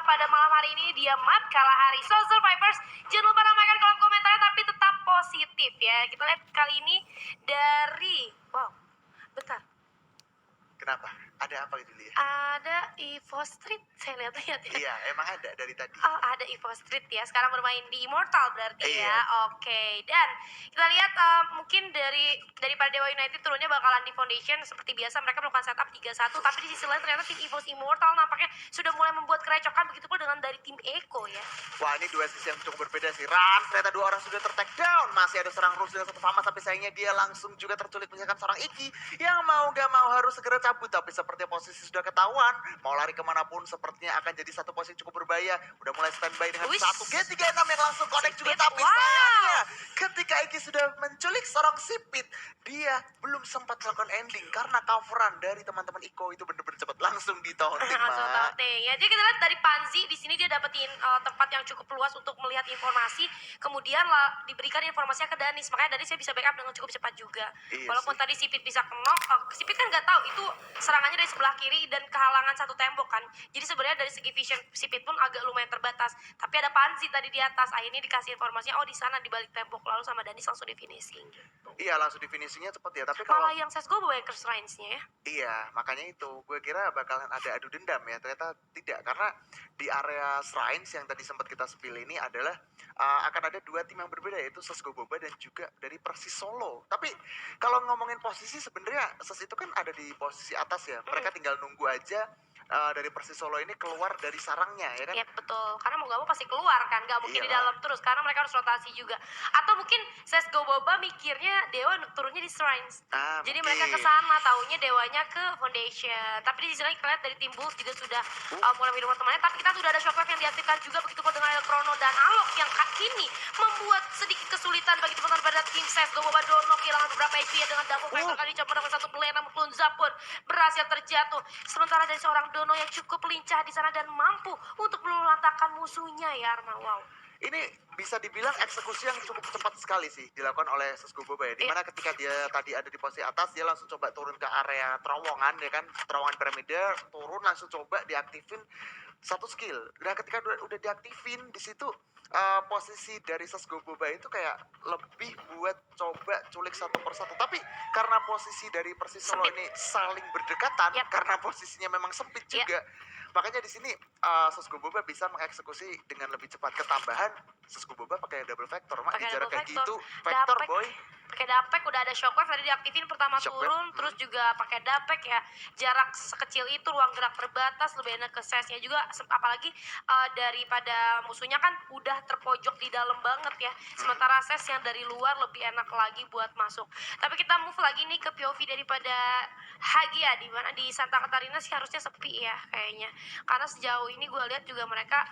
pada malam hari ini dia Mat Kalahari. So Survivors, jangan lupa ramaikan kolom komentarnya tapi tetap positif ya. Kita lihat kali ini dari, wow, bentar. Kenapa? Ada apa gitu Lia? Ada Evo Street, saya lihat-lihat ya. Iya, emang ada dari tadi. Oh, ada Evo Street ya. Sekarang bermain di Immortal berarti ya. Oke. Dan kita lihat mungkin daripada Dewa United turunnya bakalan di Foundation seperti biasa, mereka melakukan setup 3-1, tapi di sisi lain ternyata tim EVOS Immortal nampaknya sudah mulai membuat kerecokan, begitu pula dengan dari tim Eko ya. Wah, ini dua sisi yang cukup berbeda sih. Ran, ternyata dua orang sudah ter-take down. Masih ada seorang Rus dengan satu Fama, tapi sayangnya dia langsung juga terculik menyiapkan seorang Iki yang mau gak mau harus segera cabut. Tapi sepertinya posisi sudah ketahuan, mau lari kemanapun sepertinya akan jadi satu posisi cukup berbahaya. Udah mulai standby dengan satu G36 yang langsung connect juga, tapi sayangnya ketika Iki sudah menculik seorang Sipit, dia belum sempat melakukan ending karena coveran dari teman-teman Iko itu bener-bener cepat langsung ditaunting. Langsung taunting ya. Jadi kita lihat dari Panzi di sini dia dapetin tempat yang cukup luas untuk melihat informasi, kemudian diberikan informasinya ke Danis, makanya Danis bisa backup dengan cukup cepat juga. Walaupun tadi Sipit bisa knock, Sipit kan nggak tahu itu serangannya dari sebelah kiri dan kehalangan satu tembok kan. Jadi sebenarnya dari segi vision Sipit pun agak lumayan terbatas. Tapi ada Panzi tadi di atas, akhirnya dikasih informasinya, oh di sana di balik tembok, lalu sama Danis langsung di finishing gitu. Iya, langsung di finishingnya cepet ya. Tapi kalau malah yang CSGO bawa Hackers Shrines-nya ya. Iya, makanya itu gue kira bakalan ada adu dendam ya, ternyata tidak, karena di area Shrines yang tadi sempat kita spill ini adalah akan ada dua tim yang berbeda, yaitu CSGO Boba dan juga dari Persis Solo. Tapi kalau ngomongin posisi sebenarnya CES itu kan ada di posisi atas ya, mereka tinggal nunggu aja dari Persis Solo ini keluar dari sarangnya ya kan? Iya betul, karena mau gak mau pasti keluar kan, gak mungkin di dalam terus karena mereka harus rotasi juga. Atau mungkin CSGO Boba mikirnya Dewa turunnya di Shrines, jadi mereka ke sana, taunya Dewanya ke Foundation. Tapi di sisi lain kita lihat dari tim Bulls juga sudah mulai minum temannya, tapi kita sudah ada shockwave yang diaktifkan juga, begitu pun dengan Chrono dan Alok yang kini membuat sedikit kesulitan bagi teman-teman pada tim CSGO Boba. Dono kehilangan beberapa HP ya dengan double factor kali coba dengan satu play, namun Klunza pun berhasil terjatuh. Sementara dari seorang Dono yang cukup lincah di sana dan mampu untuk meluluhlantakkan musuhnya ya Arma. Wow. Ini bisa dibilang eksekusi yang cukup cepat sekali sih dilakukan oleh CSGO Boba ya. Dimana ketika dia tadi ada di posisi atas, dia langsung coba turun ke area terowongan ya kan, terowongan piramida, turun langsung coba diaktifin satu skill. Nah ketika udah diaktifin di situ posisi dari CSGO Boba itu kayak lebih buat coba culik satu persatu. Tapi karena posisi dari Persis Solo ini saling berdekatan, karena posisinya memang sempit juga, makanya di sini CSGO Boba bisa mengeksekusi dengan lebih cepat. Ketambahan CSGO Boba pakai double vector, mak di jarak kayak gitu vector boy. Pakai dapek, udah ada shockwave tadi diaktifin pertama turun, terus juga pakai dapek ya, jarak sekecil itu, ruang gerak terbatas, lebih enak ke sesnya juga, apalagi daripada musuhnya kan udah terpojok di dalam banget ya, sementara ses yang dari luar lebih enak lagi buat masuk. Tapi kita move lagi nih ke POV daripada Hagia, di mana di Santa Catarina sih harusnya sepi ya kayaknya, karena sejauh ini gue lihat juga mereka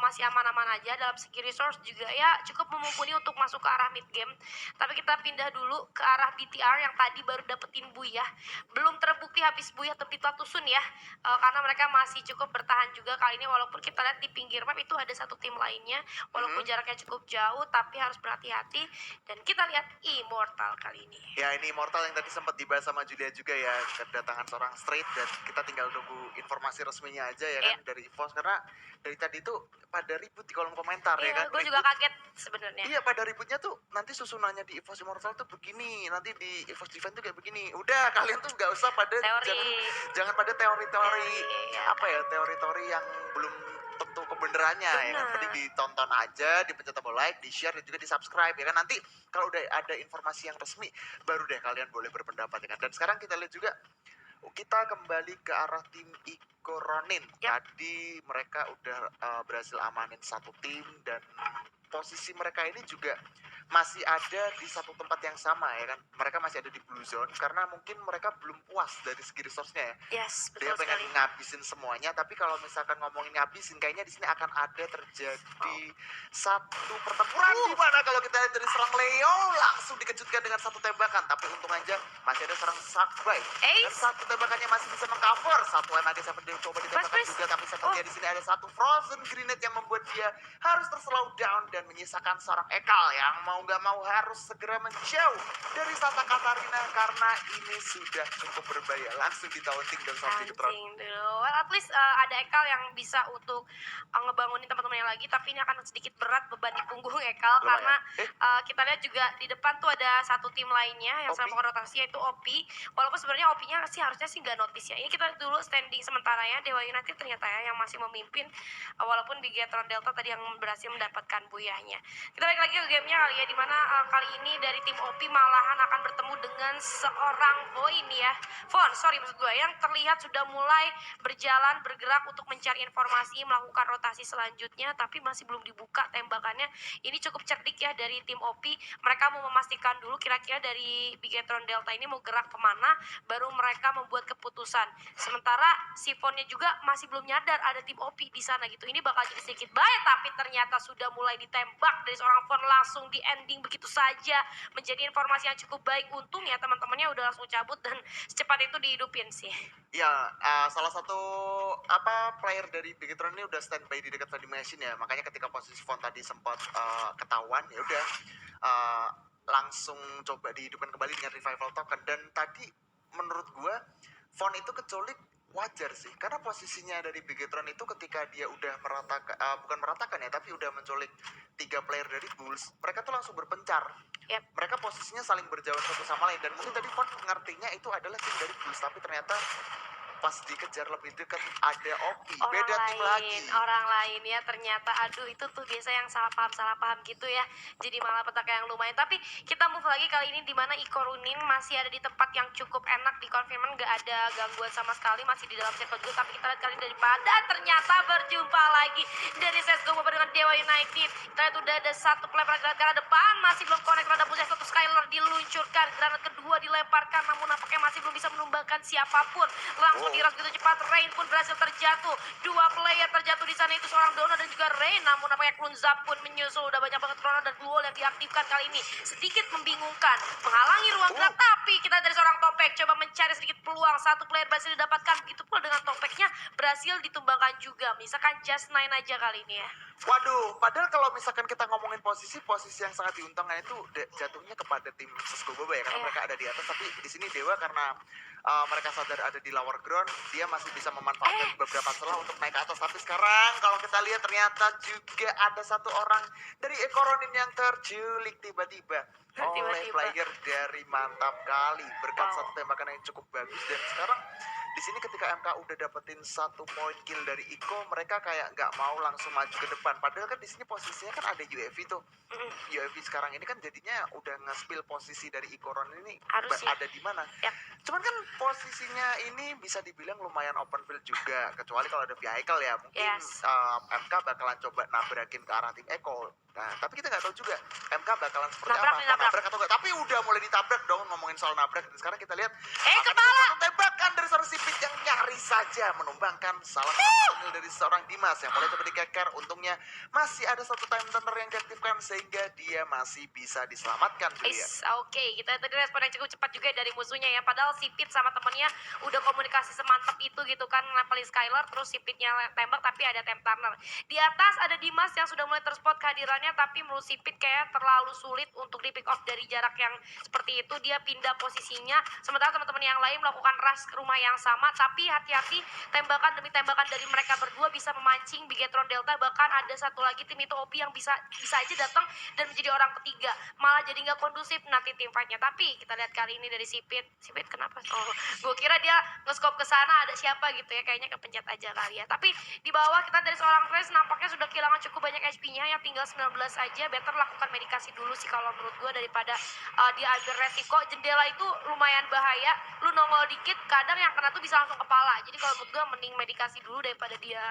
masih aman-aman aja dalam segi resource juga ya, cukup mumpuni untuk masuk ke arah mid game. Tapi kita pindah dulu ke arah BTR yang tadi baru dapetin Buyah, belum terbukti habis Buyah tapi Tusun ya, karena mereka masih cukup bertahan juga kali ini, walaupun kita lihat di pinggir map itu ada satu tim lainnya, walaupun jaraknya cukup jauh tapi harus berhati-hati. Dan kita lihat Immortal kali ini ya, ini Immortal yang tadi sempat dibahas sama Julia juga ya, kedatangan seorang Straight, dan kita tinggal nunggu informasi resminya aja ya kan dari EVOS, karena dari tadi tuh pada ribut di kolom komentar ya kan. Gue juga kaget sebenarnya. Iya, pada ributnya tuh nanti susunannya di EVOS Immortal tuh begini, nanti di EVOS Defense tuh kayak begini. Udah, kalian tuh nggak usah pada jangan pada teori-teori apa ya, teori-teori yang belum tentu kebenarannya ya kan. Mending ditonton aja, dipencet tombol like, di share dan juga di subscribe ya kan. Nanti kalau udah ada informasi yang resmi baru deh kalian boleh berpendapat ya kan. Dan sekarang kita lihat juga, kita kembali ke arah tim Iko Ronin. Tadi mereka udah berhasil amanin satu tim, dan posisi mereka ini juga masih ada di satu tempat yang sama ya kan. Mereka masih ada di blue zone karena mungkin mereka belum puas dari segi resource-nya ya. Betul. Dia pengen ngabisin semuanya, tapi kalau misalkan ngomongin ngabisin, kayaknya di sini akan ada terjadi satu pertempuran di mana kalau kita lihat dari serang Leo langsung dikejutkan dengan satu tembakan, tapi untung aja masih ada serang Sakbai. Dan satu tembakannya masih bisa mengcover. Satu lagi sampai coba ditembakkan juga, tapi sepertinya di sini ada satu frozen grenade yang membuat dia harus terslow down dan menyisakan seorang Ekal yang mau mau nggak mau harus segera menjauh dari Santa Katarina karena ini sudah cukup berbahaya. Langsung ditaunting dan sama Bigetron. Anjing dulu. Well, at least ada Ekal yang bisa untuk ngebangunin teman-temannya lagi, tapi ini akan sedikit berat beban di punggung Ekal Lumayan. karena kita lihat juga di depan tuh ada satu tim lainnya yang sedang Opi. melakukan rotasi, yaitu Opi. Walaupun sebenarnya Opinya sih harusnya sih nggak notice ya. Ini kita lihat dulu standing sementara ya, Dewa United ternyata ya yang masih memimpin, walaupun Bigetron Delta tadi yang berhasil mendapatkan buyahnya. Kita balik lagi ke gamenya kali ya, dimana kali ini dari tim Opi malahan akan bertemu dengan seorang Void ya. Sorry maksud gue, yang terlihat sudah mulai berjalan bergerak untuk mencari informasi, melakukan rotasi selanjutnya, tapi masih belum dibuka tembakannya. Ini cukup cerdik ya dari tim Opi. Mereka mau memastikan dulu kira-kira dari Bigetron Delta ini mau gerak kemana, baru mereka membuat keputusan. Sementara Sifonnya juga masih belum nyadar ada tim Opi di sana gitu. Ini bakal jadi sedikit bahaya, tapi ternyata sudah mulai ditembak dari seorang Von, langsung di ending begitu saja. Menjadi informasi yang cukup baik. Untung ya teman-temannya udah langsung cabut dan secepat itu dihidupin sih. Ya, salah satu player dari Bigetron ini udah standby di dekat vending machine ya. Makanya ketika posisi Von tadi sempat ketahuan, ya udah langsung coba dihidupkan kembali dengan revival token. Dan tadi menurut gua Von itu keculik wajar sih, karena posisinya dari Bigetron itu ketika dia udah bukan meratakan ya, tapi udah menculik 3 player dari Bulls, mereka tuh langsung berpencar. Yep. Mereka posisinya saling berjauhan satu sama lain, dan mungkin tadi Von ngertinya itu adalah tim dari Bulls, tapi ternyata pas dikejar lebih dekat ada Opi, beda tim lagi. Orang lain ya ternyata. Aduh, itu tuh biasa yang salah paham gitu ya, jadi malah petaka yang lumayan. Tapi kita move lagi kali ini, dimana Iko Runin masih ada di tempat yang cukup enak, di confirmation gak ada gangguan sama sekali, masih di dalam circle juga. Tapi kita lihat kali ini daripada ternyata berjumpa lagi dari CSGO Mobile dengan Dewa United. Kita lihat udah ada satu pelemparan granat ke arah depan, masih belum connect terhadap punya satu Skyler, diluncurkan granat kedua dilemparkan, namun nampaknya masih belum bisa menumbangkan siapapun. Langsung diras begitu cepat, Rain pun berhasil terjatuh. 2 player terjatuh di sana, itu seorang Dona dan juga Rain. Namun nampaknya Klunzap pun menyusul. Udah banyak banget Ronald dan Blue Wall yang diaktifkan kali ini. Sedikit membingungkan, menghalangi ruang gerak. Tapi kita dari seorang Topek coba mencari sedikit peluang. 1 player berhasil didapatkan. Begitu pula dengan Topeknya berhasil ditumbangkan juga. Misalkan Just 9 aja kali ini ya. Waduh, padahal kalau misalkan kita ngomongin posisi yang sangat diuntungkan itu jatuhnya kepada tim CSGO Boba ya, karena mereka ada di atas. Tapi di sini Dewa karena mereka sadar ada di lower ground, dia masih bisa memanfaatkan beberapa celah untuk naik ke atas. Tapi sekarang kalau kita lihat ternyata juga ada satu orang dari Iko Runin yang terculik tiba-tiba oleh player dari Mantap kali berkat satu tembakan yang cukup bagus. Dan sekarang di sini ketika MK udah dapetin 1 poin kill dari Iko, mereka kayak nggak mau langsung maju ke depan. Padahal kan di sini posisinya kan ada UAV tuh. UAV sekarang ini kan jadinya udah nge-spill posisi dari Iko Runin ini ada di mana. Yep. Cuman kan posisinya ini bisa dibilang lumayan open field juga, kecuali kalau ada vehicle ya. Mungkin MK bakalan coba nabrakin ke arah tim Eko. Nah, tapi kita nggak tahu juga MK bakalan seperti apa, nabrak atau enggak. Tapi udah mulai ditabrak dong, ngomongin soal nabrak. Dan sekarang kita lihat kepala tembakan dari seorang Sipit yang nyaris saja menumbangkan salah satu personil dari seorang Dimas yang mulai coba dikeker. Untungnya masih ada satu time turner yang diaktifkan sehingga dia masih bisa diselamatkan. Oke, kita tadi respon yang cukup cepat juga dari musuhnya ya. Padahal Sipit sama temennya udah komunikasi semantap itu gitu kan, nempelin Skylar, terus Sipitnya tembak tapi ada time turner. Di atas ada Dimas yang sudah mulai terspot kehadirannya, tapi menurut Sipit kayak terlalu sulit untuk di pick off dari jarak yang seperti itu. Dia pindah posisinya, sementara teman-teman yang lain melakukan rush ke rumah yang sama. Tapi hati-hati, tembakan demi tembakan dari mereka berdua bisa memancing Bigetron Delta. Bahkan ada satu lagi tim itu Opi yang bisa aja datang dan menjadi orang ketiga, malah jadi nggak kondusif nanti tim fightnya. Tapi kita lihat kali ini dari Sipit kenapa? Gue kira dia nge-scope ke sana ada siapa gitu ya, kayaknya kepencet aja kali ya. Tapi di bawah kita dari seorang Trace nampaknya sudah kehilangan cukup banyak HP-nya, yang tinggal 19 aja. Better lakukan medikasi dulu sih kalau menurut gue, daripada dia ambil resiko. Jendela itu lumayan bahaya, lu nongol dikit kadang yang kena tuh bisa langsung kepala. Jadi kalau menurut gue mending medikasi dulu daripada dia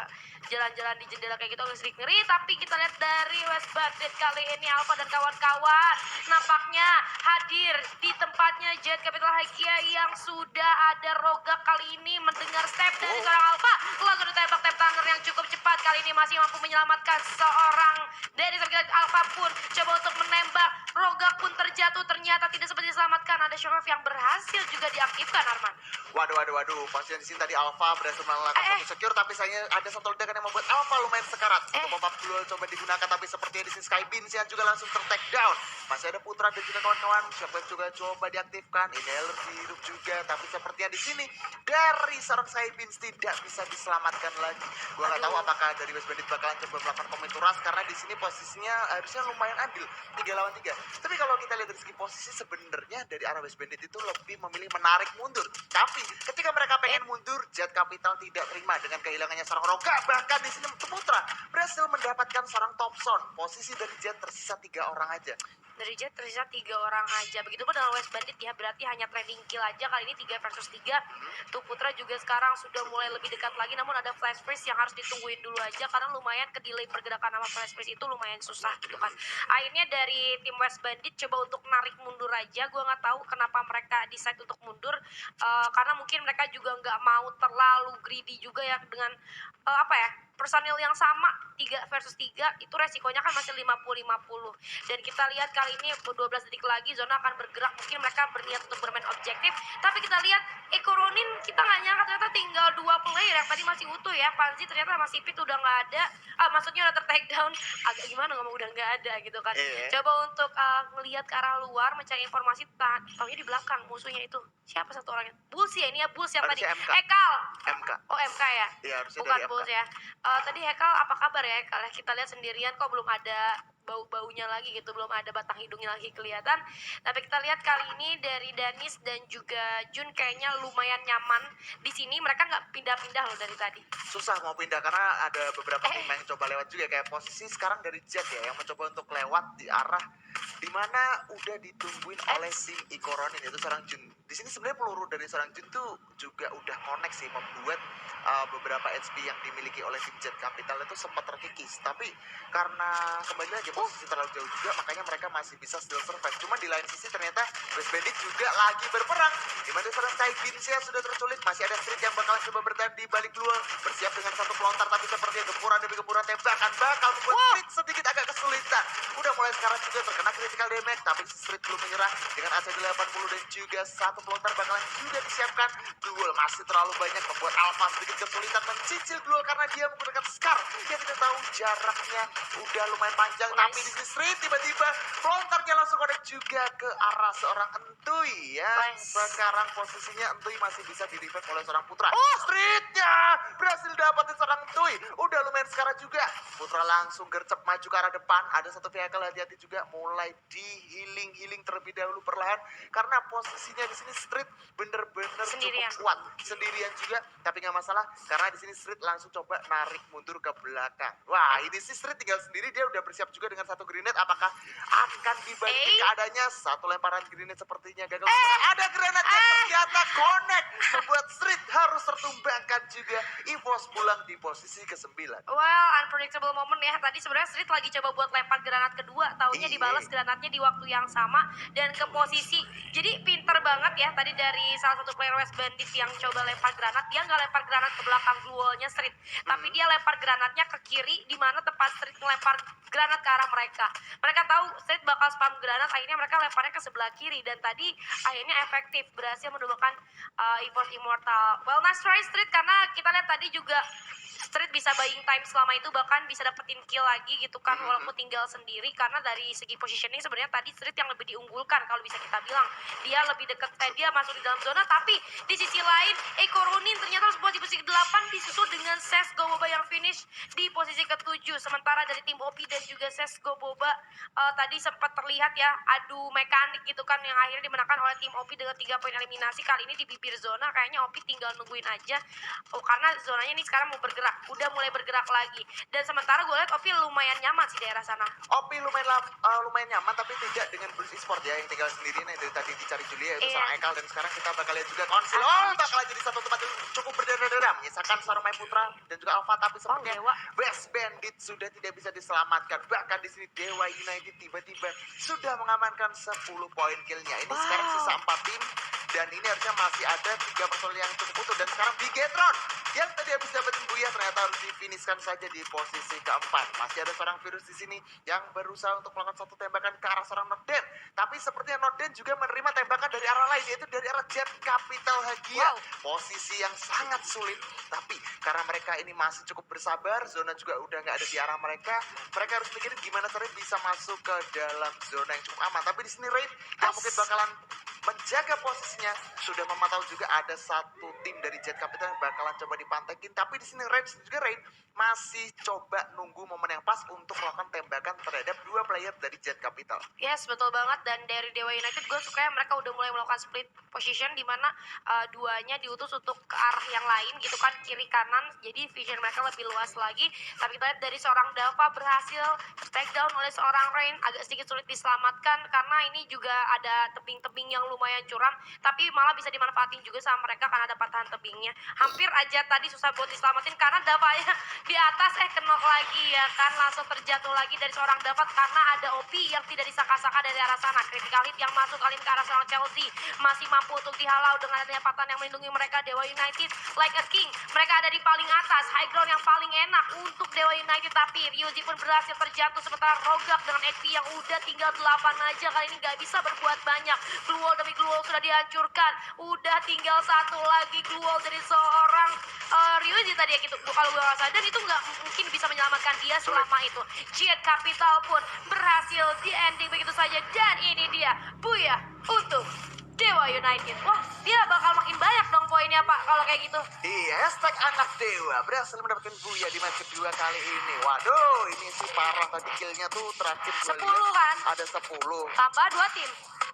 jalan-jalan di jendela kayak gitu, agak sedikit ngeri. Tapi kita lihat dari West Bandit kali ini, Alpha dan kawan-kawan nampaknya hadir di tempatnya Jet Capital Hakia yang sudah ada Rogak kali ini. Mendengar step dari seorang Alpha, langsung ditembak tap tangan yang cukup cepat. Kali ini masih mampu menyelamatkan seorang dari Alpha pun coba untuk menembak. Rogak pun terjatuh, ternyata tidak sempat diselamatkan. Ada Shockwave yang berhasil juga diaktifkan, Arman. Waduh. Pasien di sini tadi Alpha berhasil melakukan satu secure, tapi sayangnya ada satu ledakan yang membuat Alpha lumayan sekali karat. Untuk pop up duel coba digunakan, tapi sepertinya di sini Sky Beans yang juga langsung ter-take down. Masih ada Putra dan juga kawan-kawan. Shockwave juga coba diaktifkan. Ini alergi hidup juga, tapi sepertinya di sini dari seorang Sky Beans tidak bisa diselamatkan lagi. Gua nggak tahu apakah dari West Bandit bakalan coba melakukan komit rush, karena di sini posisinya harusnya lumayan adil 3 lawan 3. Tapi kalau kita lihat dari segi posisi, sebenarnya dari arah West Bandit itu lebih memilih menarik mundur. Tapi ketika mereka pengen mundur, Jet Capital tidak terima dengan kehilangannya seorang Roga. Bahkan di sini Putra berhasil mendapatkan seorang top zone. Posisi dari Jet tersisa 3 orang aja. Dari Jet tersisa 3 orang aja. Begitupun dengan West Bandit ya, berarti hanya trending kill aja kali ini 3 versus 3. Tuh Putra juga sekarang sudah mulai lebih dekat lagi, namun ada flash freeze yang harus ditungguin dulu aja karena lumayan ke delay pergerakan sama flash freeze itu lumayan susah gitu kan. Akhirnya dari tim West Bandit coba untuk narik mundur aja. Gua nggak tahu kenapa mereka decide untuk mundur, karena mungkin mereka juga nggak mau terlalu greedy juga ya dengan personil yang sama 3 versus 3 itu resikonya kan masih 50-50. Dan kita lihat kali ini 12 detik lagi zona akan bergerak, mungkin mereka berniat untuk bermain objektif, tapi kita lihat Eko Ronin kita nggak nyangka ternyata tinggal 2 player yang tadi masih utuh ya. Panzi ternyata masih Pit udah nggak ada, maksudnya udah ter-take down, agak gimana ngomong udah nggak ada gitu kan. Coba untuk ngelihat ke arah luar mencari informasi, taunya di belakang musuhnya itu siapa satu orangnya, Bulls ya, ini ya Bulls yang tadi MK. Hekal. MK. Oh MK ya, Iya, harusnya bukan dari Bulls MK. ya. Tadi Hekal apa kabar ya Hekal? Kita lihat sendirian kok, belum ada bau-baunya lagi gitu, belum ada batang hidungnya lagi kelihatan. Tapi kita lihat kali ini dari Danis dan juga Jun kayaknya lumayan nyaman di sini. Mereka nggak pindah-pindah loh dari tadi. Susah mau pindah karena ada beberapa tim yang coba lewat juga, kayak posisi sekarang dari Jet ya yang mencoba untuk lewat di arah dimana udah ditungguin oleh si Eko Ronin, yaitu seorang Jun. Di sini sebenarnya peluru dari seorang Jun tuh juga udah connect sih, membuat beberapa HP yang dimiliki oleh tim Jet Capital itu sempat terkikis. Tapi karena kembali lagi posisi terlalu jauh juga, makanya mereka masih bisa still survive. Cuma di lain sisi ternyata West Bandit juga lagi berperang, dimana seorang Sky Beans ya sudah terculik. Masih ada Street yang bakalan coba bertahan di balik luar, bersiap dengan satu pelontar, tapi sepertinya gempuran demi gempuran tembakan bakal membuat Street sedikit agak kesulitan. Udah mulai sekarang juga terkena critical damage, tapi Street belum menyerah dengan AC 80 dan juga satu pelontar bakalan juga disiapkan. Duel masih terlalu banyak membuat Alpha sedikit kesulitan mencicil duel karena dia menggunakan Scar yang kita tahu jaraknya udah lumayan panjang. Tapi di sini Street tiba-tiba pelontarnya langsung connect juga ke arah seorang Entuy ya. Sekarang posisinya Entuy masih bisa di revive oleh seorang Putra. Streetnya berhasil dapatin seorang Entuy. Udah lumayan sekarang juga. Putra langsung gercep maju ke arah depan. Ada satu vehicle, hati-hati juga mulai di healing terlebih dahulu perlahan karena posisinya di sini Street bener-bener cukup kuat sendirian juga. Tapi nggak masalah karena di sini Street langsung coba narik mundur ke belakang. Wah, ini si Street tinggal sendiri, dia udah bersiap juga dengan satu grenade. Apakah akan dibagi keadaannya? Satu lemparan grenade sepertinya gagal. Ada grenade yang ternyata connect, membuat Street harus tertumbangkan juga. EVOS pulang di posisi ke-9. Well, unpredictable moment ya. Tadi sebenarnya Street lagi coba buat lempar granat kedua, taunya dibalas granatnya di waktu yang sama dan ke posisi. Jadi pinter banget ya tadi dari salah satu player West Bandit yang coba lempar granat. Dia nggak lempar granat ke belakang duelnya Street, tapi dia lempar granatnya ke kiri, di mana tepat Street melempar granat ke arah mereka. Mereka tahu Street bakal spam granat, akhirnya mereka lemparnya ke sebelah kiri dan tadi akhirnya efektif, berhasil menemukan EVOS Immortal. Well, nice try Street, karena kita lihat tadi juga Street bisa buying time selama itu, bahkan bisa dapetin kill lagi gitu kan, walaupun tinggal sendiri. Karena dari segi positioning sebenarnya tadi Street yang lebih diunggulkan kalau bisa kita bilang. Dia lebih dekat, dia masuk di dalam zona, tapi di sisi lain Eko Ronin ternyata harus buat di posisi ke-8 disusul dengan Sesgo Boba yang finish di posisi ke-7. Sementara dari tim OP dan juga Sesgo Boba tadi sempat terlihat ya adu mekanik gitu kan, yang akhirnya dimenangkan oleh tim OP dengan 3 poin eliminasi. Kali ini di bibir zona kayaknya OP tinggal nungguin aja, karena zonanya ini sekarang mau bergerak, udah mulai bergerak lagi. Dan sementara gue lihat OP lumayan nyaman sih daerah sana. OP lumayan nyaman, tapi tidak dengan Bruce Esport ya yang tinggal sendiri. Nah, dari tadi dicari Julia itu seorang Ekal, dan sekarang kita bakal lihat juga Konsil. Bakal jadi satu tempat yang cukup berdarah-darah menyisakan seorang Mai Putra dan juga Alpha, tapi sepertinya West Bandit sudah tidak bisa diselamatkan. Bahkan di sini Dewa United tiba-tiba sudah mengamankan 10 poin killnya. Ini sekarang sisa 4 tim Dan ini harusnya masih ada 3 personil yang cukup utuh. Dan sekarang Bigetron yang tadi habis dapetin Buya ternyata harus difinishkan saja di posisi keempat. Masih ada seorang virus di sini yang berusaha untuk melakukan satu tembakan ke arah seorang Noden. Tapi sepertinya Noden juga menerima tembakan dari arah lain, yaitu dari arah Jet Capital Hagia. Posisi yang sangat sulit. Tapi karena mereka ini masih cukup bersabar, zona juga udah nggak ada di arah mereka. Mereka harus mikirin gimana caranya bisa masuk ke dalam zona yang cukup aman. Tapi di sini Raid yang mungkin bakalan menjaga posisinya, sudah memantau juga ada satu tim dari Jet Capital yang bakalan coba dipantekin. Tapi di sini Raid juga masih coba nunggu momen yang pas untuk melakukan tembakan terhadap 2 player dari Jet Capital. Yes, betul banget. Dan dari Dewa United gue suka ya mereka udah mulai melakukan split position di mana duanya diutus untuk ke arah yang lain gitu kan, kiri kanan. Jadi vision mereka lebih luas lagi. Tapi kita lihat dari seorang Dava berhasil take down oleh seorang Rain, agak sedikit sulit diselamatkan karena ini juga ada tebing-tebing yang lumayan curam, tapi malah bisa dimanfaatin juga sama mereka karena ada patahan tebingnya. Hampir aja tadi susah buat diselamatin karena Davanya di atas kenok lagi ya kan, langsung terjatuh lagi dari seorang Davat karena ada OP yang tidak disangka-sangka dari arah sana. Critical hit yang masuk kali ini ke arah seorang Chelsea masih mampu untuk dihalau dengan adanya patahan yang melindungi mereka. Dewa United like a king, mereka ada di paling atas, high ground yang paling enak untuk Dewa United. Tapi Ryuji pun berhasil terjatuh sementara Rogak dengan HP yang udah tinggal 8 aja kali ini gak bisa berbuat banyak. Glue wall demi glue wall sudah dihancurkan, udah tinggal satu lagi glue wall dari seorang Ryuji tadi ya gitu. Kalau gue gak sadar itu nggak mungkin bisa menyelamatkan dia selama itu. Jet Capital pun berhasil di ending begitu saja. Dan ini dia Buya untuk Dewa United. Wah, dia bakal makin banyak dong poinnya Pak kalau kayak gitu. Iya, hashtag anak Dewa berhasil mendapatkan Buya di match kedua kali ini. Waduh, ini sih parah tadi killnya tuh terakhir gue 10 lihat kan? ada 10. Tambah 2 tim.